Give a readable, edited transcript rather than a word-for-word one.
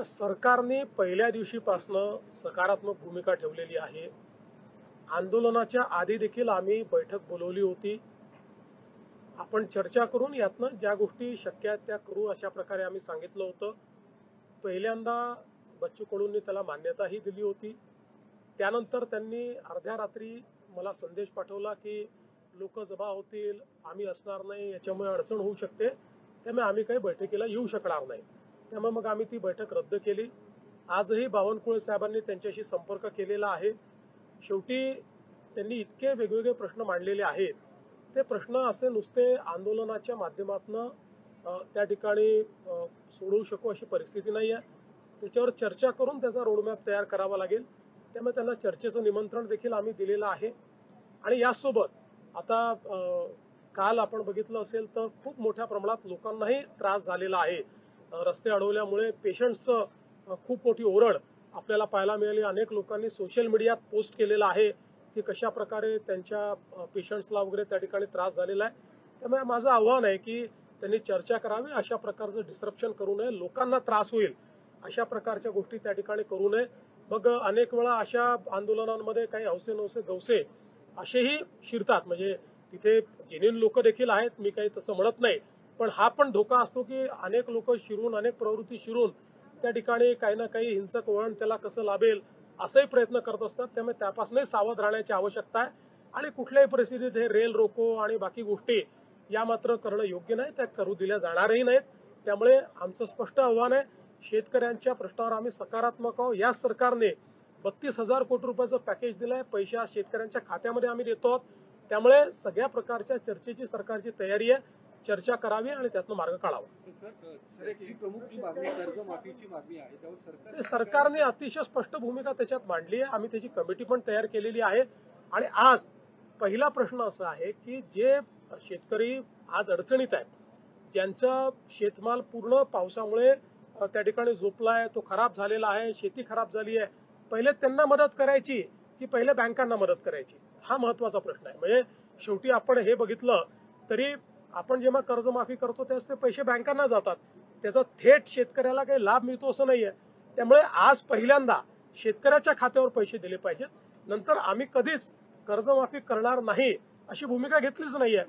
सरकारने पहिल्या दिवशीपासून सकारात्मक भूमिका ठेवलेली आहे। आंदोलनाच्या आधी देखील आम्ही बैठक बोलवली होती। आपण चर्चा करून यातनं ज्या गोष्टी शक्य आहेत त्या करू अशा प्रकारे आम्ही सांगितलं होतं। पहिल्यांदा बच्चू कडूंनी त्याला मान्यताही दिली होती। त्यानंतर त्यांनी अर्ध्या रात्री मला संदेश पाठवला की लोक जमा होतील, आम्ही असणार नाही, याच्यामुळे अडचण होऊ शकते, त्यामुळे आम्ही काही बैठकीला येऊ शकणार नाही। त्यामुळे मग आम्ही ती बैठक रद्द केली। आजही बावनकुळे साहेबांनी त्यांच्याशी संपर्क केलेला आहे। शेवटी त्यांनी इतके वेगवेगळे प्रश्न मांडलेले आहेत, ते प्रश्न असे नुसते आंदोलनाच्या माध्यमातून त्या ठिकाणी सोडवू शकू अशी परिस्थिती नाही आहे। त्याच्यावर चर्चा करून त्याचा रोडमॅप तयार करावा लागेल। त्यामुळे त्यांना चर्चेचं निमंत्रण देखील आम्ही दिलेलं आहे। आणि यासोबत आता काल आपण बघितलं असेल तर खूप मोठ्या प्रमाणात लोकांनाही त्रास झालेला आहे। रस्ते अडवल्यामुळे पेशंट्सचं खूप मोठी ओरड आपल्याला पाहायला मिळाली। अनेक लोकांनी सोशल मीडियात पोस्ट केलेलं आहे की कशा प्रकारे त्यांच्या पेशंट्सला वगैरे त्या ठिकाणी त्रास झालेला आहे। त्यामुळे माझं आव्हान आहे की त्यांनी चर्चा करावी, अशा प्रकारचं डिस्ट्रप्शन करू नये, लोकांना त्रास होईल अशा प्रकारच्या गोष्टी त्या ठिकाणी करू नये। मग अनेक वेळा अशा आंदोलनांमध्ये काही हौसे नवसे गवसे असेही शिरतात, म्हणजे तिथे जेन्युइन लोक देखील आहेत, मी काही तसं म्हणत नाही, पण हा पण धोका असतो की अनेक लोक शिरून, अनेक प्रवृत्ती शिरून त्या ठिकाणी काही ना काही हिंसक वळण त्याला कसं लाभेल असाही प्रयत्न करत असतात। त्यामुळे त्यापासूनही सावध राहण्याची आवश्यकता आहे। आणि कुठल्याही परिस्थितीत हे रेल रोको आणि बाकी गोष्टी या मात्र करणं योग्य नाही, त्या करू दिल्या जाणारही नाहीत। त्यामुळे आमचं स्पष्ट आव्हान आहे, शेतकऱ्यांच्या प्रश्नावर आम्ही सकारात्मक आहोत। या सरकारने 32,000 कोटी रुपयाचं पॅकेज दिलंय, पैसे आज शेतकऱ्यांच्या खात्यामध्ये आम्ही देतो आहोत। त्यामुळे सगळ्या प्रकारच्या चर्चेची सरकारची तयारी आहे, चर्चा करावी आणि त्यातनं मार्ग काढावा। सरकारने अतिशय स्पष्ट भूमिका त्याच्यात मांडली आहे। आम्ही त्याची कमिटी पण तयार केलेली आहे। आणि आज पहिला प्रश्न असा आहे की जे शेतकरी आज अडचणीत आहेत, ज्यांचा शेतमाल पूर्ण पावसामुळे त्या ठिकाणी झोपलाय, तो खराब झालेला आहे, शेती खराब झाली आहे, पहिले त्यांना मदत करायची की पहिले बँकांना मदत करायची, हा महत्वाचा प्रश्न आहे। म्हणजे शेवटी आपण हे बघितलं तरी आपण जेव्हा कर्जमाफी करतो त्यावेळेस ते पैसे बँकांना जातात, त्याचा थेट शेतकऱ्याला काही लाभ मिळतो असं नाहीये। त्यामुळे आज पहिल्यांदा शेतकऱ्याच्या खात्यावर पैसे दिले पाहिजेत। नंतर आम्ही कधीच कर्जमाफी करणार नाही अशी भूमिका घेतलीच नाहीये।